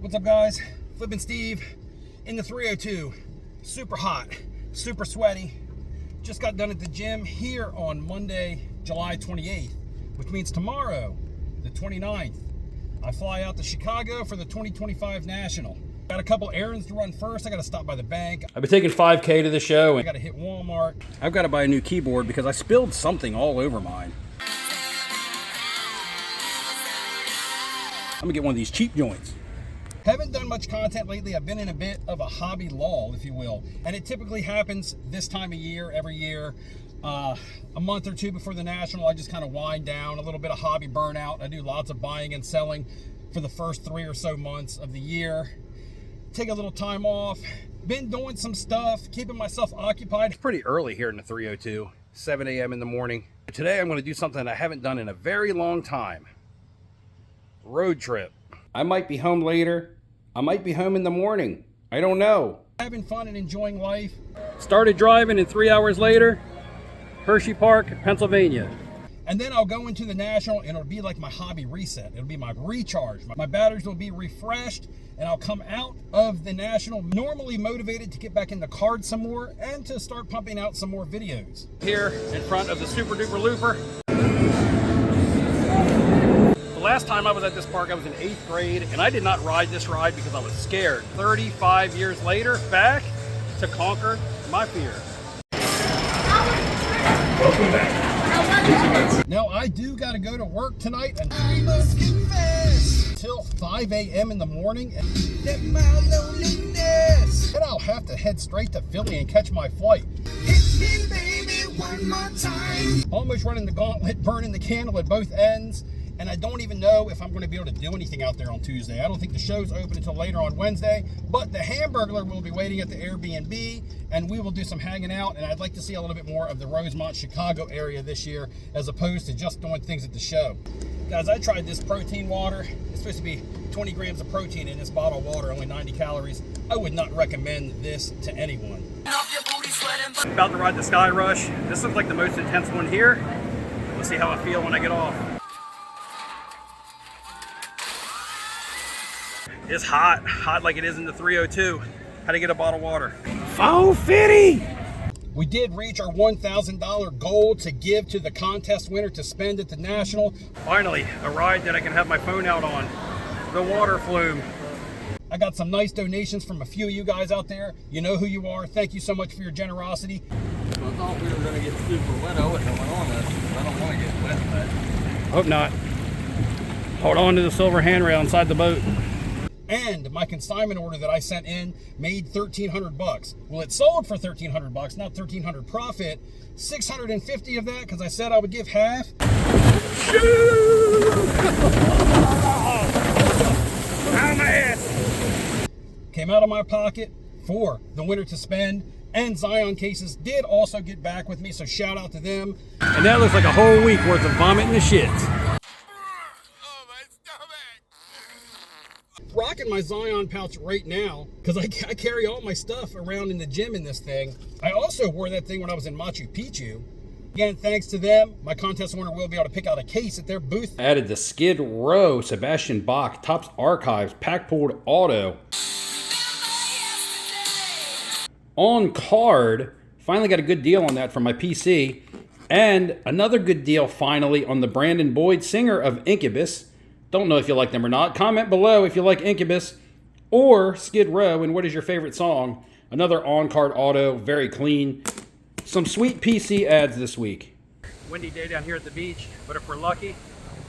What's up, guys? Flippin' Steve in the 302. Super hot, super sweaty. Just got done at the gym here on Monday, July 28th, which means tomorrow, the 29th, I fly out to Chicago for the 2025 National. Got a couple errands to run first. I got to stop by the bank. I've been taking 5K to the show. I got to hit Walmart. I've got to buy a new keyboard because I spilled something all over mine. I'm gonna get one of these cheap joints. Haven't done much content lately. I've been in a bit of a hobby lull, if you will. And it typically happens this time of year, every year. A month or two before the National, I just kind of wind down, a little bit of hobby burnout. I do lots of buying and selling for the first 3 or so months of the year. Take a little time off. Been doing some stuff, keeping myself occupied. It's pretty early here in the 302, 7 a.m. in the morning. Today I'm gonna do something I haven't done in a very long time. Road trip. I might be home later. I might be home in the morning. I don't know. Having fun and enjoying life. Started driving and 3 hours later, Hershey Park, Pennsylvania. And then I'll go into the National and it'll be like my hobby reset. It'll be my recharge. My batteries will be refreshed and I'll come out of the National normally motivated to get back in the card some more and to start pumping out some more videos. Here in front of the Super Duper Looper. The last time I was at this park, I was in 8th grade, and I did not ride this ride because I was scared. 35 years later, back to conquer my fear. Welcome back. Now, I do got to go to work tonight, and I must confess, till 5 a.m. in the morning, and my loneliness. Then I'll have to head straight to Philly and catch my flight. Hit me, baby, one more time. Almost running the gauntlet, burning the candle at both ends. And I don't even know if I'm going to be able to do anything out there on Tuesday. I don't think the show's open until later on Wednesday, but the Hamburglar will be waiting at the Airbnb, and we will do some hanging out, and I'd like to see a little bit more of the Rosemont, Chicago area this year, as opposed to just doing things at the show. Guys, I tried this protein water. It's supposed to be 20 grams of protein in this bottle of water, only 90 calories. I would not recommend this to anyone. About to ride the Sky Rush. This looks like the most intense one here. Let's see how I feel when I get off. It's hot, hot like it is in the 302. Had to get a bottle of water. 450! We did reach our $1,000 goal to give to the contest winner to spend at the National. Finally, a ride that I can have my phone out on. The water flume. I got some nice donations from a few of you guys out there. You know who you are. Thank you so much for your generosity. I thought we were going to get super wet. I wouldn't have went on this. I don't want to get wet. Hope not. Hold on to the silver handrail inside the boat. And my consignment order that I sent in made $1,300. Well, it sold for $1,300, not $1,300 profit. 650 of that because I said I would give half. Came out of my pocket for the winner to spend. And Zion Cases did also get back with me, so shout out to them. And that looks like a whole week worth of vomiting the shit. Rocking my Zion pouch right now because I carry all my stuff around in the gym in this thing. I also wore that thing when I was in Machu Picchu. Again, thanks to them, my contest winner will be able to pick out a case at their booth. I added the Skid Row, Sebastian Bach, Topps Archives, Pack Pulled Auto. On card, finally got a good deal on that from my PC. And another good deal finally on the Brandon Boyd, singer of Incubus. Don't know if you like them or not. Comment below if you like Incubus or Skid Row and what is your favorite song. Another on-card auto, very clean. Some sweet PC ads this week. Windy day down here at the beach, but if we're lucky,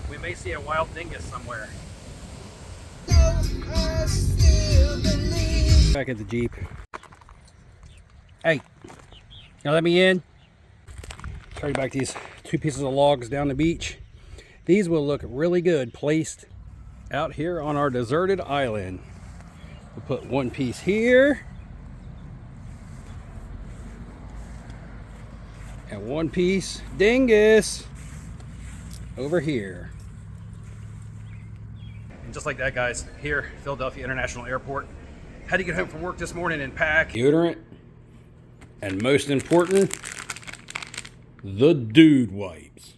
we may see a wild dingus somewhere. Back at the Jeep. Hey, now let me in. Carry back these 2 pieces of logs down the beach. These will look really good placed out here on our deserted island. We'll put one piece here. And one piece dingus over here. And just like that, guys, here, Philadelphia International Airport. Had to get home from work this morning and pack deodorant. And most important, the dude wipes.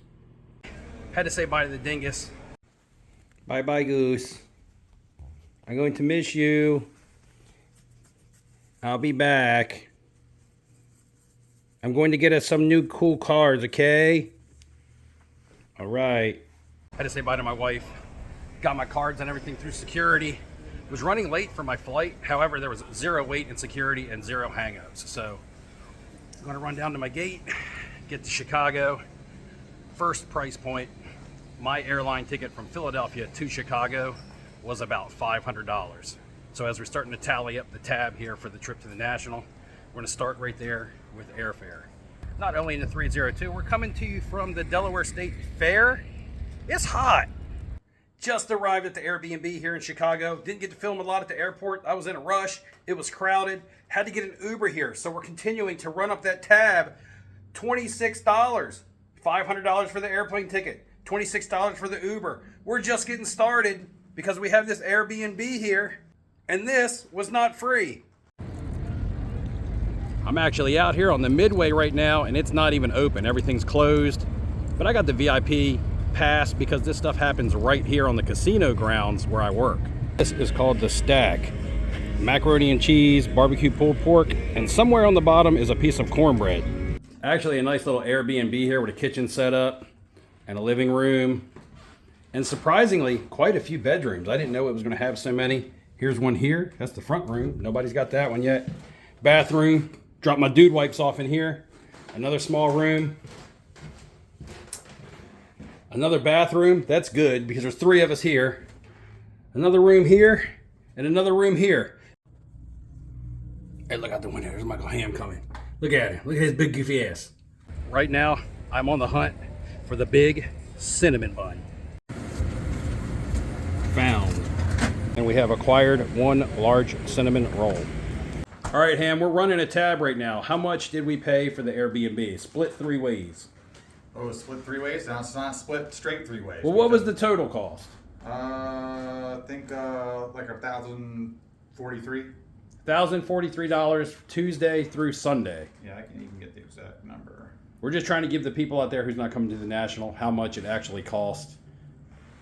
Had to say bye to the dingus. Bye bye, Goose. I'm going to miss you. I'll be back. I'm going to get us some new cool cars, okay? All right. I had to say bye to my wife. Got my cards and everything through security. Was running late for my flight. However, there was 0 wait in security and 0 hang-ups. So I'm going to run down to my gate, get to Chicago. First price point, my airline ticket from Philadelphia to Chicago was about $500. So as we're starting to tally up the tab here for the trip to the National, we're going to start right there with airfare. Not only in the 302, we're coming to you from the Delaware State Fair. It's hot. Just arrived at the Airbnb here in Chicago. Didn't get to film a lot at the airport. I was in a rush. It was crowded. Had to get an Uber here. So we're continuing to run up that tab. $26. $500 for the airplane ticket. $26 for the Uber. We're just getting started because we have this Airbnb here. And this was not free. I'm actually out here on the Midway right now and it's not even open. Everything's closed. But I got the VIP pass because this stuff happens right here on the casino grounds where I work. This is called the Stack. Macaroni and cheese, barbecue pulled pork, and somewhere on the bottom is a piece of cornbread. Actually a nice little Airbnb here with a kitchen set up and a living room. And surprisingly, quite a few bedrooms. I didn't know it was going to have so many. Here's one here. That's the front room. Nobody's got that one yet. Bathroom. Drop my dude wipes off in here. Another small room. Another bathroom. That's good because there's 3 of us here. Another room here and another room here. Hey, look out the window. There's Michael Ham coming. Look at him. Look at his big goofy ass. Right now, I'm on the hunt for the big cinnamon bun. Found. And we have acquired 1 large cinnamon roll. All right, Ham, we're running a tab right now. How much did we pay for the Airbnb? Split 3 ways. Oh, it's split 3 ways? Now it's not split straight 3 ways. Well, what was the total cost? I think like $1,043. $1,043 Tuesday through Sunday. Yeah, I can even get the exact number. We're just trying to give the people out there who's not coming to the National how much it actually cost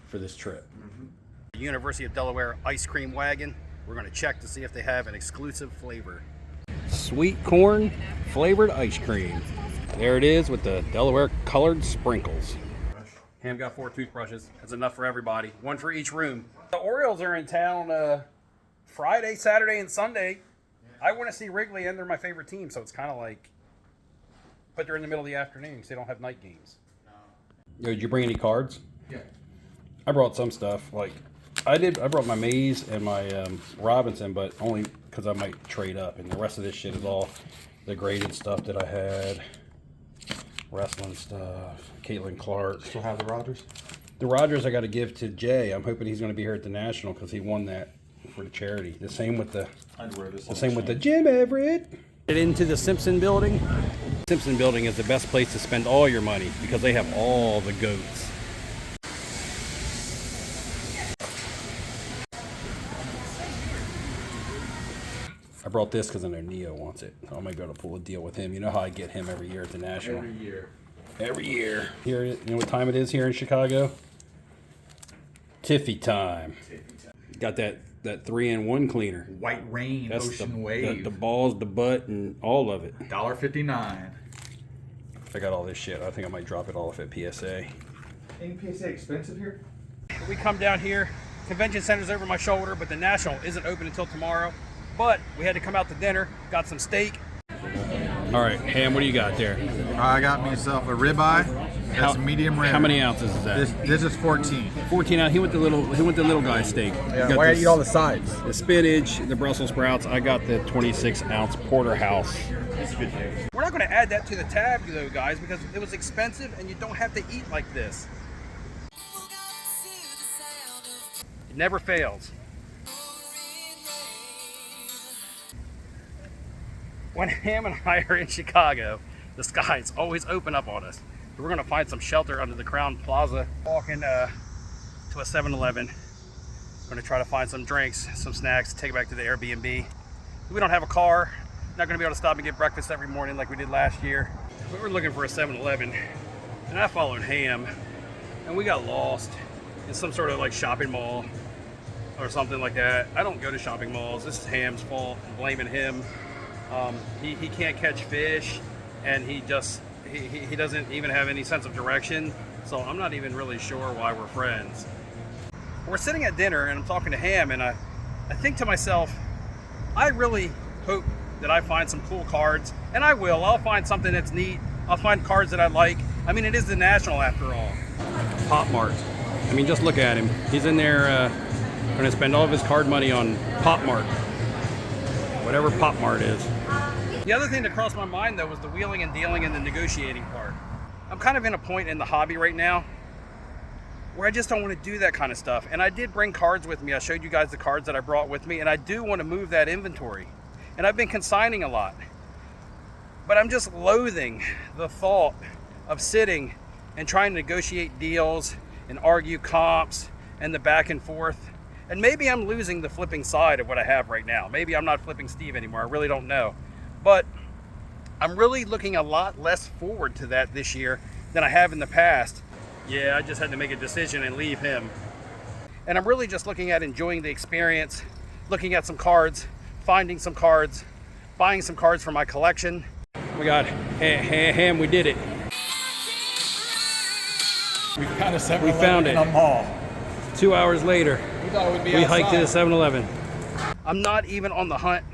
for this trip. The University of Delaware ice cream wagon. We're going to check to see if they have an exclusive flavor. Sweet corn flavored ice cream. There it is with the Delaware colored sprinkles. Ham got 4 toothbrushes. That's enough for everybody. 1 for each room. The Orioles are in town Friday, Saturday, and Sunday. I want to see Wrigley, and they're my favorite team, so it's kind of like, but they're in the middle of the afternoon because they don't have night games. Yo, did you bring any cards? Yeah. I brought some stuff. Like I brought my Mays and my Robinson, but only because I might trade up. And the rest of this shit is all the graded stuff that I had. Wrestling stuff. Caitlin Clark. Still have the Rogers? The Rogers I got to give to Jay. I'm hoping he's going to be here at the National because he won that for the charity. The same with the Jim Everett. Get into the Simpson building. Simpson building is the best place to spend all your money because they have all the goats. I brought this because I know Neo wants it. So I might be able to pull a deal with him. You know how I get him every year at the National. Every year. Here, you know what time it is here in Chicago? Tiffy time. Got that 3-in-1 cleaner. White Rain, That's Ocean Wave. The balls, the butt, and all of it. $1.59. I got all this shit. I think I might drop it all off at PSA. Ain't PSA expensive here? We come down here. Convention center's over my shoulder, but the National isn't open until tomorrow. But we had to come out to dinner. Got some steak. All right, Ham, what do you got there? I got myself a ribeye. That's medium rare. How many ounces is that? This is 14. 14 ounces. He went the little guy steak. Yeah, why gotta eat all the sides? The spinach, the Brussels sprouts. I got the 26-ounce porterhouse. We're not going to add that to the tab, though, guys, because it was expensive, and you don't have to eat like this. It never fails. When Ham and I are in Chicago, the skies always open up on us. We're going to find some shelter under the Crown Plaza. Walking to a 7-Eleven. Going to try to find some drinks, some snacks, take it back to the Airbnb. We don't have a car. Not going to be able to stop and get breakfast every morning like we did last year. We were looking for a 7-Eleven, and I followed Ham, and we got lost in some sort of like shopping mall. or something like that. I don't go to shopping malls. This is Ham's fault. I'm blaming him. He can't catch fish, and he doesn't even have any sense of direction. So I'm not even really sure why we're friends. We're sitting at dinner, and I'm talking to Ham, and I think to myself, I really hope that I find some cool cards, and I will. I'll find something that's neat. I'll find cards that I like. I mean, it is the National after all. Pop Mart. I mean, just look at him. He's in there going to spend all of his card money on Pop Mart. Whatever Pop Mart is. The other thing that crossed my mind, though, was the wheeling and dealing and the negotiating part. I'm kind of in a point in the hobby right now where I just don't want to do that kind of stuff. And I did bring cards with me. I showed you guys the cards that I brought with me, and I do want to move that inventory. And I've been consigning a lot. But I'm just loathing the thought of sitting and trying to negotiate deals and argue comps and the back and forth. And maybe I'm losing the flipping side of what I have right now. Maybe I'm not flipping Steve anymore. I really don't know. But I'm really looking a lot less forward to that this year than I have in the past. Yeah, I just had to make a decision and leave him. And I'm really just looking at enjoying the experience, looking at some cards, finding some cards, buying some cards for my collection. Oh my God, Ham, we did it. We found a 7-Eleven We found it. in a mall. 2 hours later, We thought it would be we outside. hiked to the 7-Eleven. I'm not even on the hunt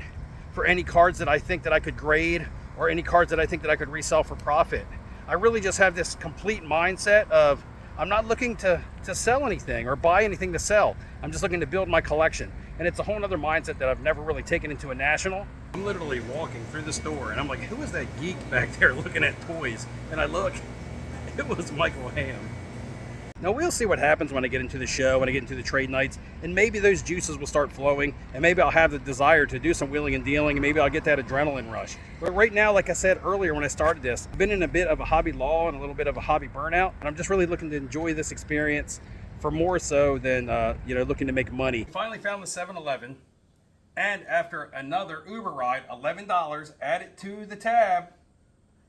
for any cards that I think that I could grade or any cards that I think that I could resell for profit. I really just have this complete mindset of I'm not looking to sell anything or buy anything to sell. I'm just looking to build my collection. And it's a whole other mindset that I've never really taken into a national. I'm literally walking through the store and I'm like, who is that geek back there looking at toys? And I look, it was Michael Ham. Now we'll see what happens when I get into the show, when I get into the trade nights, and maybe those juices will start flowing, and maybe I'll have the desire to do some wheeling and dealing, and maybe I'll get that adrenaline rush. But right now, like I said earlier when I started this, I've been in a bit of a hobby lull and a little bit of a hobby burnout, and I'm just really looking to enjoy this experience for more so than looking to make money. Finally found the 7-Eleven, and after another Uber ride, $11 added to the tab,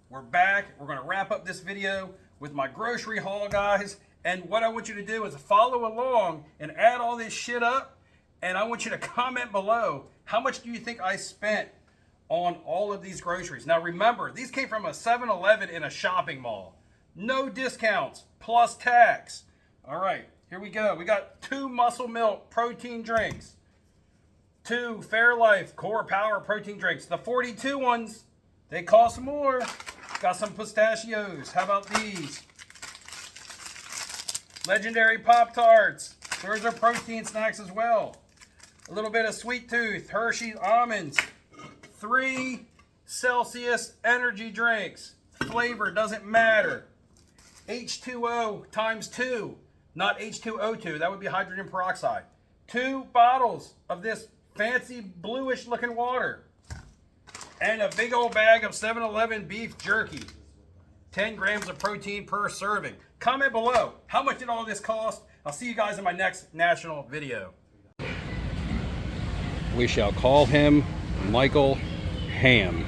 we're back. We're going to wrap up this video with my grocery haul, guys. And what I want you to do is follow along and add all this shit up. And I want you to comment below, how much do you think I spent on all of these groceries? Now remember, these came from a 7-Eleven in a shopping mall. No discounts, plus tax. All right, here we go. We got 2 Muscle Milk protein drinks. 2 Fairlife Core Power protein drinks. The 42 ones, they cost more. Got some pistachios. How about these? Legendary Pop-Tarts. Those are protein snacks as well. A little bit of Sweet Tooth, Hershey's Almonds. 3 Celsius energy drinks. Flavor doesn't matter. H2O times 2, not H2O2. That would be hydrogen peroxide. 2 bottles of this fancy bluish looking water. And a big old bag of 7-Eleven beef jerky. 10 grams of protein per serving. Comment below, how much did all this cost? I'll see you guys in my next national video. We shall call him Michael Ham.